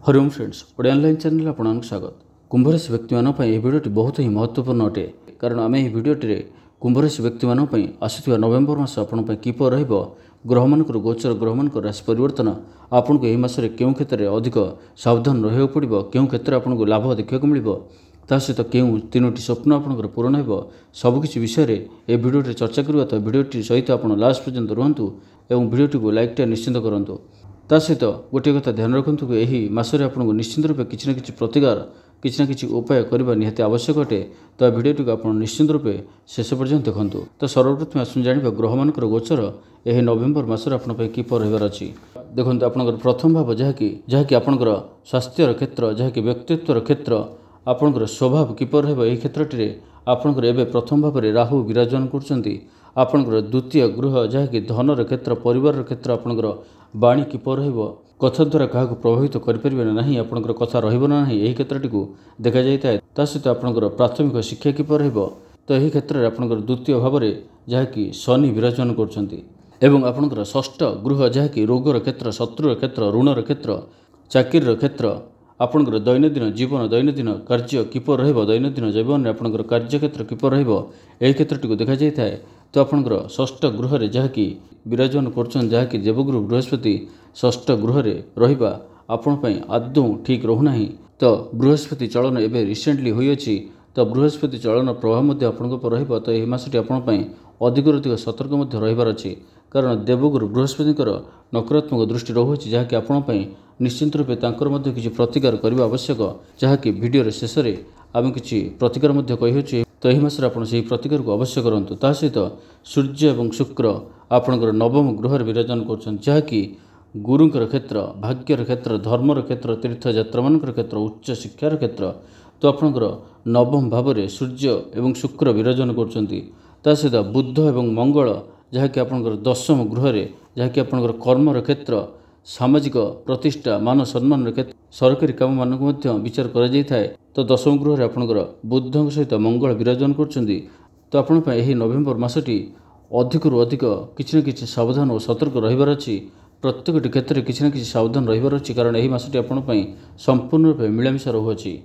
Hariom friends Odia online channel आपको स्वागत। कुंभ राशि व्यक्ति यह भिडियोटी बहुत ही महत्वपूर्ण अटे कारण आम यह भिडियोटी कुंभ राशि व्यक्ति आसुवा नवेम्बर मास आपण किपर ग्रह मान गोचर ग्रह मान राशि परिवर्तन आपको यह मासरे क्यों क्षेत्र में अधिक सावधान रहा पड़ो क्यों क्षेत्र में आपको लाभ देखा मिल सहित क्यों तीनोटी स्वप्न आपंकर पूरण हो सबकिछ विषय ए भिडियोटी चर्चा करवा। तो भिडियोटी सहित आप लास्ट पर्यंत रुहतु और भिडियोटी को लाइक निश्चिंत करूँ। ता सहित गोटे कथा ध्यान रखु कि यही मासरे आपको निश्चिंत रूपे किसी न किसी प्रतिकार किसी न किसी उपाय करने निहाती आवश्यक अटे। तो भिडियोटी को आप निश्चिंत रूपे शेष पर्यंत देखूँ। तो सर्वप्रथम आसु जाना ग्रह मान गोचर यह नवेम्बर मासरे आपंप किपर रही अच्छी देखते आपंकर प्रथम भाव जहाँकि आपंकर स्वास्थ्यर क्षेत्र जहाँकि व्यक्तित्वर क्षेत्र आपंकर स्वभाव किपर रही क्षेत्रटी आपंकर एवं प्रथम भाव में राहु विराजमान करपंकर द्वितीय गृह जहाँकि धनर क्षेत्र परिवार क्षेत्र आपंकर बाणी किपर कथा द्वारा क्या प्रभावित करें ना आपंकर कथा रहा यही क्षेत्रटी को देखा जाए। ता सहित आपंकर प्राथमिक शिक्षा किपर तो यही क्षेत्र में आपंकर द्वितीय भाव में जहाँकि शनि विराजमान कर षष्ठ गृह जहाँकि रोगर क्षेत्र शत्रुर क्षेत्र ऋणर क्षेत्र चाकिर क्षेत्र आपंकर दैनंदिन जीवन दैनंदिन कार्य किपर दैनंदिन जीवन में आपंकर कार्य क्षेत्र किपर यही क्षेत्रटी को देखा जाए। तो आपंकर षष्ठ गृह में जहाँकि विराजमान कर देवगुरु बृहस्पति षष्ठ गृह में रहा आपण आदौ ठीक रोना। तो बृहस्पति चलन एवं रिसेंटली होइछि तो बृहस्पति चलन प्रभाव आपण तो यह मासटी आपण अधिक अधिक सतर्क रहीबार अच्छी कारण देवगुरु बृहस्पति नकारात्मक दृष्टि रोचे जहाँकि आपण निश्चिंत रूपे किसी प्रतिकार करने आवश्यक जहाँकि भिडियो शेष में आम किसी प्रतिकार कही। तो यही मासरे आप प्रतिकार को अवश्य करूँ। ता सहित सूर्य और शुक्र आपंकर नवम गृह विराजमान कर जहाँकि गुरुंर क्षेत्र भाग्यर क्षेत्र धर्मर क्षेत्र तीर्थयात्रा मान क्षेत्र उच्च शिक्षार क्षेत्र तो आपंकर नवम भाव में सूर्य और शुक्र विराजमान कर सहित बुध और मंगल जहाँकि आपंकर दशम गृह जहाँकि आपंकर कर्मर क्षेत्र सामाजिक प्रतिष्ठा मान सम्मान क्षेत्र सरकारी काम मानक विचार कर तो दशम गृह आपंकर बुध सहित मंगल विराजमान कर तो आपण नवेम्बर मासटी अधिक अधिक किसी न किसी सावधान और सतर्क रहीबार अच्छी प्रत्येक क्षेत्र में किसी न किसी सावधान रहीबार अच्छी कारण यही मासटी आपण संपूर्ण रूपे मिलामिशा रहुअछि।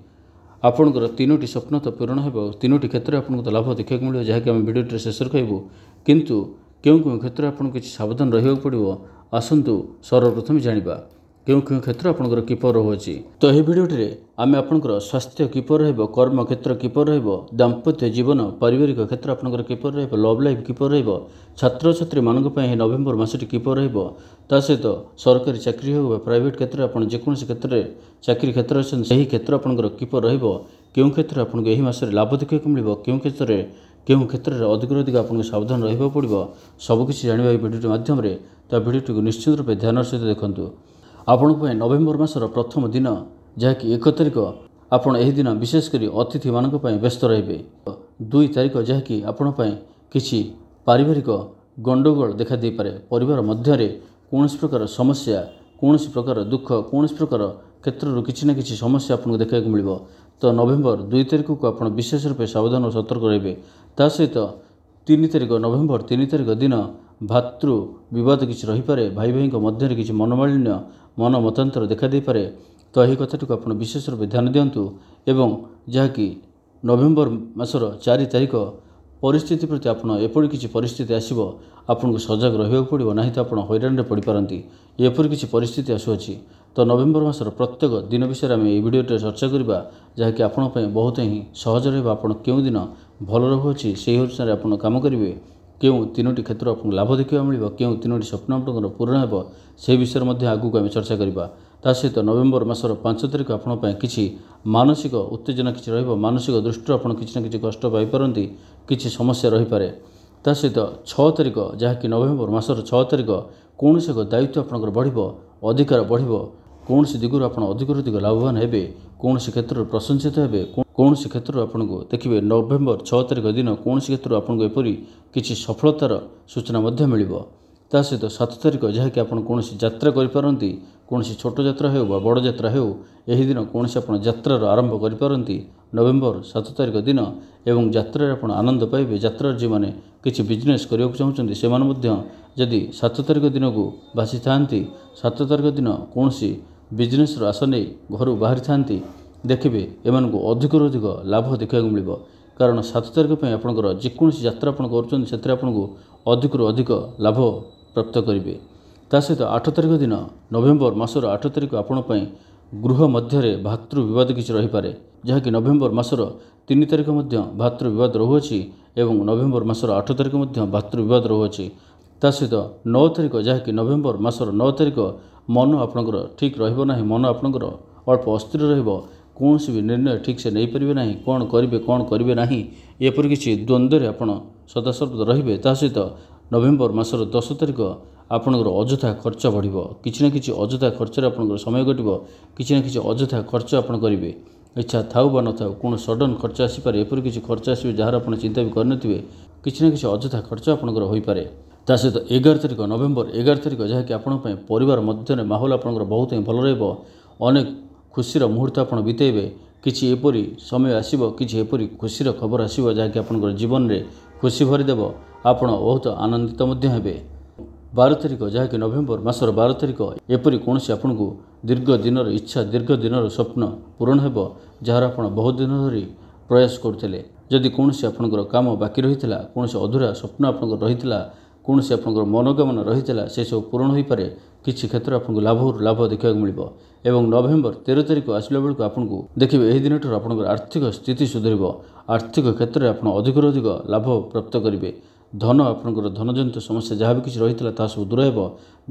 आपंकर तीनोटी स्वप्न तो पूरण हो तीनोटी क्षेत्र में आपको लाभ देखा मिले जहाँकि आम भिडियो शेष कहूँ किंतु क्यों क्यों क्षेत्र में आपको किसी सावधान रहा पड़ो आसतु सर्वप्रथम जाना क्यों क्यों क्षेत्र आपंकर किपर रहुअछि। तो यह भिडियोटी आम आपंकर स्वास्थ्य किपर रहिबो कर्म क्षेत्र किपर रहिबो दाम्पत्य जीवन पारिवारिक क्षेत्र आपंकर किपर रहिबो लव लाइफ किपर रहिबो छात्र छात्री मानक पय नवेम्बर मासटी किपर रहिबो ता सहित सरकारी चाकरी हो प्राइवेट क्षेत्र आपन जेकोसी क्षेत्र में चाकरी क्षेत्र अच्छे सही क्षेत्र आपंकर किपर रहिबो क्यों क्षेत्र आपको यही मासरे लाभ देखा मिल क्यों क्षेत्र में अधिक अधिक आपको सावधान रहा पड़ो सबकिछ जाना भिडियो माध्यम तो भिडियोटी को निश्चित रूपे ध्यान सहित देखूँ। आपण नवेम्बर मासर प्रथम दिन जहाँकि 1 तारिख आपण यही दिन विशेषकर अतिथि मानक व्यस्त रे 2 तारिख जहाँकि आपण किसी पारिवारिक गंडगोल देखा दे पारे परिवार मध्य कौन प्रकार समस्या कौन प्रकार दुख कौन प्रकार क्षेत्र किसी न किसी समस्या आपको देखा मिल तो नवेम्बर 2 तारिख को आप विशेष रूपे सावधान और सतर्क रे। ता सहित 3 तारिख नवेम्बर 3 तारिख दिन भातृ विवाद किसी रही पारे भाई भाई मध्य किसी मनोमालिन्य मन मतांतर देखा दे पारे तो यही कथाटी को आप विशेष रूप ध्यान दिंतु एवं जहाँकि नवेम्बर मासर 4 तारिख परिस्थिति प्रति आप एपरी किसी परिस्थिति आसो आपको सजग रहा पड़ो ना तो आप हैरान पड़ पारती एपरी किसी परिस्थिति आसुअछि। तो नवेम्बर मासर प्रत्येक दिन विषय आम ये भिडियो चर्चा करवा जहाँकि आपण बहुत ही सहज रहा क्यों दिन भल रहुअछि से अनुसार आप कम करेंगे क्यों तीनोटी क्षेत्र आपको लाभ देखा मिल क्यों तीनोटी स्वप्न आपंकर पूरण हो से विषय आगू आम चर्चा करवा। ता सहित नवेम्बर मासर 5 तारिख आपण किसी मानसिक उत्तेजना किसी रही मानसिक दृष्टि आप किसी न किसी कष्ट पाइपारती किसी समस्या रही पारे। ता सहित 6 तारिख जहाँकि नवेम्बर मासर 6 तारिख कौन एक दायित्व आपंकर बढ़ो अधिकार बढ़ो कौन दिगुर आप अधिक अधिक लाभवान हे कौन क्षेत्र प्रशंसित हे कौन क्षेत्र आपको देखिए नवेम्बर 6 तारिख दिन कौन क्षेत्र आपको एपरी किसी सफलतार सूचना मिल। ता सहित 7 तारिख जहाँकि आप कौन यात्रा करपारती कौन छोट यात्रा हो बड़ यात्रा हो यही दिन कौन आप यात्रार आरंभ करपारती नवेम्बर 7 तारिख दिन एवं यात्रा आप आनंद पाइबे यात्रा जो मैंने किसी बिजनेस करने को चाहते से जदि 7 तारिख दिन को बासी था 7 तारिख दिन कौन ବିଜନେସ୍ର ଆଶା ନେଇ ଘରୁ ବାହାରିଥାନ୍ତି ଦେଖିବେ ଏମାନଙ୍କୁ ଅଧିକରୁ ଅଧିକ ଲାଭ ଦେଖିବାକୁ ମିଳିବ। କାରଣ 7 ତାରିଖ ପାଇଁ ଆପଣଙ୍କର ଯେକୌଣସି ଯାତ୍ରା ଆପଣ କରୁଛନ୍ତି ସେଥିରେ ଆପଣଙ୍କୁ ଅଧିକରୁ ଅଧିକ ଲାଭ ପ୍ରାପ୍ତ କରିବେ। ତା ସହିତ 8 ତାରିଖ ଦିନ ନଭେମ୍ବର ମାସର 8 ତାରିଖ ଆପଣ ପାଇଁ ଗୃହ ମଧ୍ୟରେ ଭାତୃ ବିବାଦ କିଛି ରହିପାରେ, ଯାହାକି ନଭେମ୍ବର ମାସର 3 ତାରିଖ ମଧ୍ୟ ଭାତୃ ବିବାଦ ରହୁଅଛି ଏବଂ ନଭେମ୍ବର ମାସର 8 ତାରିଖ ମଧ୍ୟ ଭାତୃ ବିବାଦ ରହୁଅଛି। ତା ସହିତ 9 ତାରିଖ ଯାହାକି ନଭେମ୍ବର ମାସର 9 ତାରିଖ ମନ ଆପଣଙ୍କର ଠିକ୍ ରହିବ ନାହିଁ, ମନ ଆପଣଙ୍କର ଅଳ୍ପ ଅସ୍ଥିର ରହିବ, କୌଣସି ବି ନିର୍ଣ୍ଣୟ ଠିକ୍ ସେ ନେଇପାରିବେ ନାହିଁ, କ'ଣ କରିବେ ନାହିଁ ଏପରି କିଛି ଦ୍ୱନ୍ଦ୍ୱରେ ଆପଣ ସଦାସର୍ବଦା ରହିବେ। ତା ସହିତ ନଭେମ୍ବର ମାସର 10 ତାରିଖ ଆପଣଙ୍କର ଅଯଥା ଖର୍ଚ୍ଚ ବଢ଼ିବ, କିଛି ନା କିଛି ଅଯଥା ଖର୍ଚ୍ଚରେ ଆପଣଙ୍କର ସମୟ କଟିବ, କିଛି ନା କିଛି ଅଯଥା ଖର୍ଚ୍ଚ ଆପଣ କରିବେ। ଇଚ୍ଛା ଥାଉ ବା ନଥାଉ କୌଣସି ସଡନ୍ ଖର୍ଚ୍ଚ ଆସିପାରେ, ଏପରି କିଛି ଖର୍ଚ୍ଚ ଆସିବେ ଯାହାର ଆପଣ ଚିନ୍ତା ବି କରିନଥିବେ, କିଛି ନା କିଛି ଅଯଥା ଖର୍ଚ୍ଚ ଆପଣଙ୍କର ହୋଇପାରେ। ତା ସହିତ 11 ତାରିଖ ନଭେମ୍ବର 11 ତାରିଖ ଯାହାକି ଆପଣଙ୍କ ପାଇଁ ପରିବାର ମଧ୍ୟରେ ମାହୋଲ ଆପଣଙ୍କର ବହୁତ ହିଁ ଭଲ ରହିବ, ଅନେକ ଖୁସିର ମୁହୂର୍ତ୍ତ ଆପଣ ବିତେଇବେ। କିଛି ଏପରି ସମୟ ଆସିବ, କିଛି ଏପରି ଖୁସିର ଖବର ଆସିବ ଯାହାକି ଆପଣଙ୍କର ଜୀବନରେ ଖୁସି ଭରିଦେବ, ଆପଣ ବହୁତ ଆନନ୍ଦିତ ମଧ୍ୟ ହେବେ। 12 ତାରିଖ ଯାହାକି ନଭେମ୍ବର ମାସର 12 ତାରିଖ ଏପରି କୌଣସି ଆପଣଙ୍କୁ ଦୀର୍ଘ ଦିନର ଇଚ୍ଛା, ଦୀର୍ଘ ଦିନର ସ୍ୱପ୍ନ ପୂରଣ ହେବ ଯାହାର ଆପଣ ବହୁତ ଦିନ ଧରି ପ୍ରୟାସ କରୁଥିଲେ। ଯଦି କୌଣସି ଆପଣଙ୍କର କାମ ବାକି ରହିଥିଲା, କୌଣସି ଅଧୁରା ସ୍ୱପ୍ନ ଆପଣଙ୍କର ରହିଥିଲା, କୌଣସି ଆପଣଙ୍କର ମନୋକାମନା ରହିଥିଲା, ସେସବୁ ପୂରଣ ହୋଇପାରେ। କିଛି କ୍ଷେତ୍ରରେ ଆପଣଙ୍କୁ ଲାଭରୁ ଲାଭ ଦେଖିବାକୁ ମିଳିବ। ଏବଂ ନଭେମ୍ବର 13 ତାରିଖ ଆସିଲା ବେଳକୁ ଆପଣଙ୍କୁ ଦେଖିବେ ଏହି ଦିନଠାରୁ ଆପଣଙ୍କର ଆର୍ଥିକ ସ୍ଥିତି ସୁଧରିବ, ଆର୍ଥିକ କ୍ଷେତ୍ରରେ ଆପଣ ଅଧିକରୁ ଅଧିକ ଲାଭ ପ୍ରାପ୍ତ କରିବେ। ଧନ ଆପଣଙ୍କର ଧନଜନିତ ସମସ୍ୟା ଯାହା ବି କିଛି ରହିଥିଲା ତାହା ସବୁ ଦୂର ହେବ,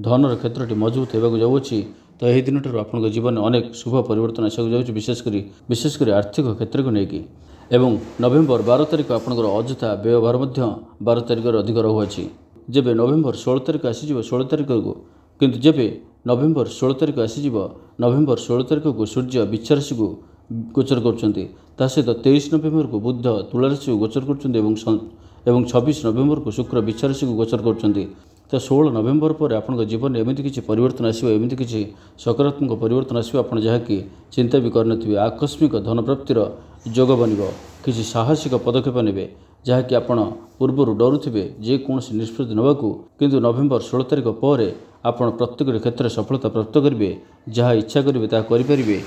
ଧନର କ୍ଷେତ୍ରଟି ମଜବୁତ ହେବାକୁ ଯାଉଅଛି। ତ ଏହି ଦିନଠାରୁ ଆପଣଙ୍କ ଜୀବନରେ ଅନେକ ଶୁଭ ପରିବର୍ତ୍ତନ ଆସିବାକୁ ଯାଉଛି, ବିଶେଷ କରି ଆର୍ଥିକ କ୍ଷେତ୍ରକୁ ନେଇକି। ଏବଂ ନଭେମ୍ବର 12 ତାରିଖ ଆପଣଙ୍କର ଅଯଥା ବ୍ୟୟଭାର ମଧ୍ୟ 12 ତାରିଖରେ ଅଧିକ ରହୁଅଛି। ଯେବେ ନଭେମ୍ବର 16 ତାରିଖ ଆସିଯିବ 16 ତାରିଖକୁ କିନ୍ତୁ ଯେବେ ନଭେମ୍ବର 16 ତାରିଖ ଆସିଯିବ, ନଭେମ୍ବର 16 ତାରିଖକୁ ସୂର୍ଯ୍ୟ ବିଛା ରାଶିକୁ ଗୋଚର କରୁଛନ୍ତି, ତା ସହିତ 23 ନଭେମ୍ବରକୁ ବୁଧ ତୁଳା ରାଶିକୁ ଗୋଚର କରୁଛନ୍ତି ଏବଂ 26 ନଭେମ୍ବରକୁ ଶୁକ୍ର ବିଛା ରାଶିକୁ ଗୋଚର କରୁଛନ୍ତି। ତ 16 ନଭେମ୍ବର ପରେ ଆପଣଙ୍କ ଜୀବନରେ ଏମିତି କିଛି ପରିବର୍ତ୍ତନ ଆସିବ, ଏମିତି କିଛି ସକାରାତ୍ମକ ପରିବର୍ତ୍ତନ ଆସିବ ଆପଣ ଯାହାକି ଚିନ୍ତା ବି କରିନଥିବେ। ଆକସ୍ମିକ ଧନପ୍ରାପ୍ତିର ଯୋଗ ବନିବ, କିଛି ସାହସିକ ପଦକ୍ଷେପ ନେବେ ଯାହାକି ଆପଣ ପୂର୍ବରୁ ଡରୁଥିବେ ଯେକୌଣସି ନିଷ୍ପତ୍ତି ନେବାକୁ, କିନ୍ତୁ ନଭେମ୍ବର 16 ତାରିଖ ପରେ ଆପଣ ପ୍ରତ୍ୟେକଟି କ୍ଷେତ୍ରରେ ସଫଳତା ପ୍ରାପ୍ତ କରିବେ। ଯାହା ଇଚ୍ଛା କରିବେ ତାହା କରିପାରିବେ,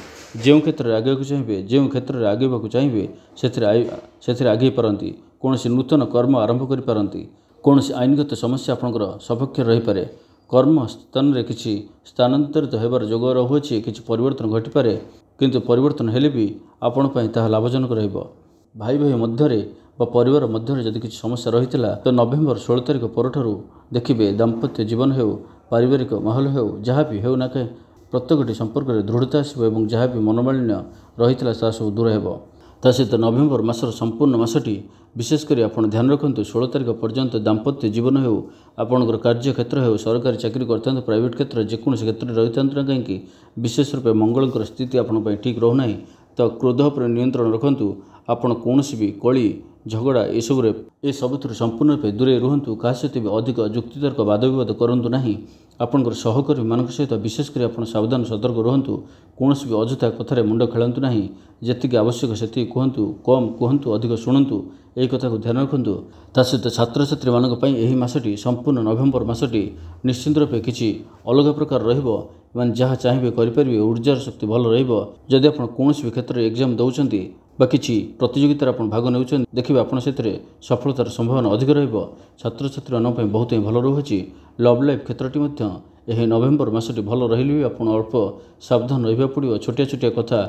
ଯେଉଁ କ୍ଷେତ୍ରରେ ଆଗେଇବାକୁ ଚାହିଁବେ, ଯେଉଁ କ୍ଷେତ୍ରରେ ଆଗେଇବାକୁ ଚାହିଁବେ ସେଥିରେ ଆଗେଇ ପାରନ୍ତି, କୌଣସି ନୂତନ କର୍ମ ଆରମ୍ଭ କରିପାରନ୍ତି, କୌଣସି ଆଇନଗତ ସମସ୍ୟା ଆପଣଙ୍କର ସପକ୍ଷରେ ରହିପାରେ, କର୍ମ ସ୍ଥାନରେ କିଛି ସ୍ଥାନାନ୍ତରିତ ହେବାର ଯୋଗ ରହୁଅଛି, କିଛି ପରିବର୍ତ୍ତନ ଘଟିପାରେ, କିନ୍ତୁ ପରିବର୍ତ୍ତନ ହେଲେ ବି ଆପଣ ପାଇଁ ତାହା ଲାଭଜନକ ରହିବ। ଭାଇ ମଧ୍ୟରେ ବା ପରିବାର ମଧ୍ୟରେ ଯଦି କିଛି ସମସ୍ୟା ରହିଥିଲା ତ ନଭେମ୍ବର 16 ତାରିଖ ପରଠାରୁ ଦେଖିବେ ଦାମ୍ପତ୍ୟ ଜୀବନ ହେଉ, ପାରିବାରିକ ମାହୋଲ ହେଉ, ଯାହା ବି ହେଉ ନା କାହିଁ ପ୍ରତ୍ୟେକଟି ସମ୍ପର୍କରେ ଦୃଢ଼ତା ଆସିବ ଏବଂ ଯାହା ବି ମନୋମାଳିନ୍ୟ ରହିଥିଲା ତାହା ସବୁ ଦୂର ହେବ। ତା ସହିତ ନଭେମ୍ବର ମାସର ସମ୍ପୂର୍ଣ୍ଣ ମାସଟି ବିଶେଷ କରି ଆପଣ ଧ୍ୟାନ ରଖନ୍ତୁ 16 ତାରିଖ ପର୍ଯ୍ୟନ୍ତ ଦାମ୍ପତ୍ୟ ଜୀବନ ହେଉ, ଆପଣଙ୍କର କାର୍ଯ୍ୟକ୍ଷେତ୍ର ହେଉ, ସରକାରୀ ଚାକିରି କରିଥାନ୍ତୁ, ପ୍ରାଇଭେଟ୍ କ୍ଷେତ୍ର ଯେକୌଣସି କ୍ଷେତ୍ରରେ ରହିଥାନ୍ତୁ ନା କାହିଁକି ବିଶେଷ ରୂପେ ମଙ୍ଗଳଙ୍କର ସ୍ଥିତି ଆପଣଙ୍କ ପାଇଁ ଠିକ୍ ରହୁନାହିଁ। ତ କ୍ରୋଧ ଉପରେ ନିୟନ୍ତ୍ରଣ ରଖନ୍ତୁ, ଆପଣ କୌଣସି ବି କଳି ଝଗଡ଼ା ଏସବୁଥିରୁ ସମ୍ପୂର୍ଣ୍ଣ ରୂପେ ଦୂରେଇ ରୁହନ୍ତୁ। କାହା ସହିତ ବି ଅଧିକ ଯୁକ୍ତିତର୍କ ବାଦବିବାଦ କରନ୍ତୁ ନାହିଁ। ଆପଣଙ୍କର ସହକର୍ମୀମାନଙ୍କ ସହିତ ବିଶେଷ କରି ଆପଣ ସାବଧାନ ସତର୍କ ରୁହନ୍ତୁ। କୌଣସି ବି ଅଯଥା କଥାରେ ମୁଣ୍ଡ ଖେଳନ୍ତୁ ନାହିଁ, ଯେତିକି ଆବଶ୍ୟକ ସେତିକି କୁହନ୍ତୁ, କମ୍ କୁହନ୍ତୁ, ଅଧିକ ଶୁଣନ୍ତୁ, ଏହି କଥାକୁ ଧ୍ୟାନ ରଖନ୍ତୁ। ତା ସହିତ ଛାତ୍ରଛାତ୍ରୀମାନଙ୍କ ପାଇଁ ଏହି ମାସଟି ସମ୍ପୂର୍ଣ୍ଣ ନଭେମ୍ବର ମାସଟି ନିଶ୍ଚିନ୍ତ ରୂପେ କିଛି ଅଲଗା ପ୍ରକାର ରହିବ। ମାନେ ଯାହା ଚାହିଁବେ କରିପାରିବେ, ଊର୍ଜାର ଶକ୍ତି ଭଲ ରହିବ। ଯଦି ଆପଣ କୌଣସି ବି କ୍ଷେତ୍ରରେ ଏକ୍ଜାମ୍ ଦେଉଛନ୍ତି ବା କିଛି ପ୍ରତିଯୋଗିତାରେ ଆପଣ ଭାଗ ନେଉଛନ୍ତି, ଦେଖିବେ ଆପଣ ସେଥିରେ ସଫଳତାର ସମ୍ଭାବନା ଅଧିକ ରହିବ। ଛାତ୍ରଛାତ୍ରୀମାନଙ୍କ ପାଇଁ ବହୁତ ହିଁ ଭଲ ରହୁଛି। ଲଭ୍ ଲାଇଫ୍ କ୍ଷେତ୍ରଟି ମଧ୍ୟ ଏହି ନଭେମ୍ବର ମାସଟି ଭଲ ରହିଲେ ବି ଆପଣ ଅଳ୍ପ ସାବଧାନ ରହିବାକୁ ପଡ଼ିବ। ଛୋଟିଆ ଛୋଟିଆ କଥା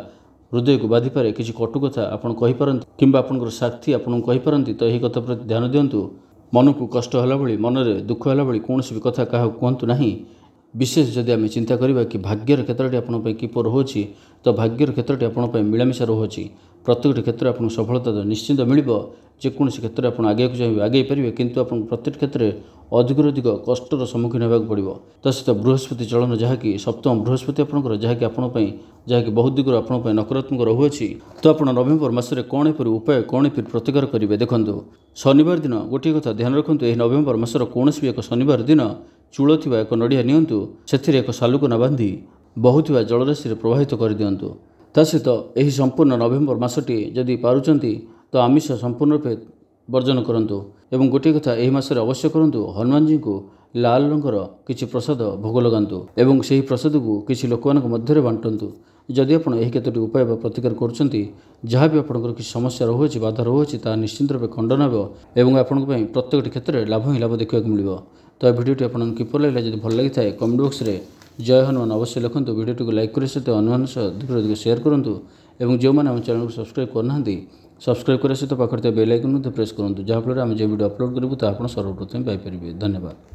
ହୃଦୟକୁ ବାଧିପାରେ, କିଛି କଟୁ କଥା ଆପଣ କହିପାରନ୍ତି କିମ୍ବା ଆପଣଙ୍କର ସାଥୀ ଆପଣଙ୍କୁ କହିପାରନ୍ତି, ତ ଏହି କଥା ପ୍ରତି ଧ୍ୟାନ ଦିଅନ୍ତୁ। ମନକୁ କଷ୍ଟ ହେଲା ଭଳି, ମନରେ ଦୁଃଖ ହେଲା ଭଳି କୌଣସି ବି କଥା କାହାକୁ କୁହନ୍ତୁ ନାହିଁ। ବିଶେଷ ଯଦି ଆମେ ଚିନ୍ତା କରିବା କି ଭାଗ୍ୟର କ୍ଷେତ୍ରଟି ଆପଣଙ୍କ ପାଇଁ କିପରି ରହୁଅଛି, ତ ଭାଗ୍ୟର କ୍ଷେତ୍ରଟି ଆପଣଙ୍କ ପାଇଁ ମିଳାମିଶା ରହୁଅଛି। ପ୍ରତ୍ୟେକଟି କ୍ଷେତ୍ରରେ ଆପଣଙ୍କୁ ସଫଳତା ନିଶ୍ଚିନ୍ତ ମିଳିବ। ଯେକୌଣସି କ୍ଷେତ୍ରରେ ଆପଣ ଆଗେଇବାକୁ ଚାହିଁବେ ଆଗେଇ ପାରିବେ, କିନ୍ତୁ ଆପଣଙ୍କୁ ପ୍ରତ୍ୟେକ କ୍ଷେତ୍ରରେ ଅଧିକରୁ ଅଧିକ କଷ୍ଟର ସମ୍ମୁଖୀନ ହେବାକୁ ପଡ଼ିବ। ତା ସହିତ ବୃହସ୍ପତି ଚଳନ ଯାହାକି ସପ୍ତମ ବୃହସ୍ପତି ଆପଣଙ୍କର, ଯାହାକି ଆପଣଙ୍କ ପାଇଁ ବହୁତ ଦିଗରୁ ଆପଣଙ୍କ ପାଇଁ ନକାରାତ୍ମକ ରହୁଅଛି। ତ ଆପଣ ନଭେମ୍ବର ମାସରେ କ'ଣ ଏପରି ଉପାୟ, କ'ଣ ଏପରି ପ୍ରତିକାର କରିବେ ଦେଖନ୍ତୁ। ଶନିବାର ଦିନ ଗୋଟିଏ କଥା ଧ୍ୟାନ ରଖନ୍ତୁ, ଏହି ନଭେମ୍ବର ମାସର କୌଣସି ବି ଏକ ଶନିବାର ଦିନ ଚୂଳ ଥିବା ଏକ ନଡ଼ିଆ ନିଅନ୍ତୁ, ସେଥିରେ ଏକ ଶାଲୁକନା ବାନ୍ଧି ବହୁଥିବା ଜଳରାଶିରେ ପ୍ରବାହିତ କରିଦିଅନ୍ତୁ। ତା ସହିତ ଏହି ସମ୍ପୂର୍ଣ୍ଣ ନଭେମ୍ବର ମାସଟି ଯଦି ପାରୁଛନ୍ତି ତ ଆମିଷ ସମ୍ପୂର୍ଣ୍ଣ ରୂପେ ବର୍ଜନ କରନ୍ତୁ। ଏବଂ ଗୋଟିଏ କଥା ଏହି ମାସରେ ଅବଶ୍ୟ କରନ୍ତୁ, ହନୁମାନଜୀଙ୍କୁ ଲାଲ ରଙ୍ଗର କିଛି ପ୍ରସାଦ ଭୋଗ ଲଗାନ୍ତୁ ଏବଂ ସେହି ପ୍ରସାଦକୁ କିଛି ଲୋକମାନଙ୍କ ମଧ୍ୟରେ ବାଣ୍ଟନ୍ତୁ। ଯଦି ଆପଣ ଏହି କେତୋଟି ଉପାୟ ବା ପ୍ରତିକାର କରୁଛନ୍ତି, ଯାହା ବି ଆପଣଙ୍କର କିଛି ସମସ୍ୟା ରହୁଅଛି, ବାଧା ରହୁଅଛି, ତାହା ନିଶ୍ଚିନ୍ତ ରୂପେ ଖଣ୍ଡନ ହେବ ଏବଂ ଆପଣଙ୍କ ପାଇଁ ପ୍ରତ୍ୟେକଟି କ୍ଷେତ୍ରରେ ଲାଭ ହିଁ ଲାଭ ଦେଖିବାକୁ ମିଳିବ। ତ ଏ ଭିଡ଼ିଓଟି ଆପଣଙ୍କୁ କିପରି ଲାଗିଲା? ଯଦି ଭଲ ଲାଗିଥାଏ କମେଣ୍ଟ ବକ୍ସରେ ଜୟ ହନୁମାନ ଅବଶ୍ୟ ଲେଖନ୍ତୁ। ଭିଡ଼ିଓଟିକୁ ଲାଇକ୍ କରିବା ସହିତ ଅନ୍ୟମାନଙ୍କ ସହ ଅଧିକରୁ ଅଧିକ ସେୟାର କରନ୍ତୁ ଏବଂ ଯେଉଁମାନେ ଆମ ଚ୍ୟାନେଲକୁ ସବସ୍କ୍ରାଇବ୍ କରିନାହାନ୍ତି, ସବସ୍କ୍ରାଇବ୍ କରିବା ସହିତ ପାଖରେ ଥିବା ବେଲ୍ ଆଇକନ୍ ମଧ୍ୟ ପ୍ରେସ୍ କରନ୍ତୁ, ଯାହାଫଳରେ ଆମେ ଯେଉଁ ଭିଡ଼ିଓ ଅପଲୋଡ଼ କରିବୁ ତାହା ଆପଣ ସର୍ବପ୍ରଥମେ ପାଇପାରିବେ। ଧନ୍ୟବାଦ।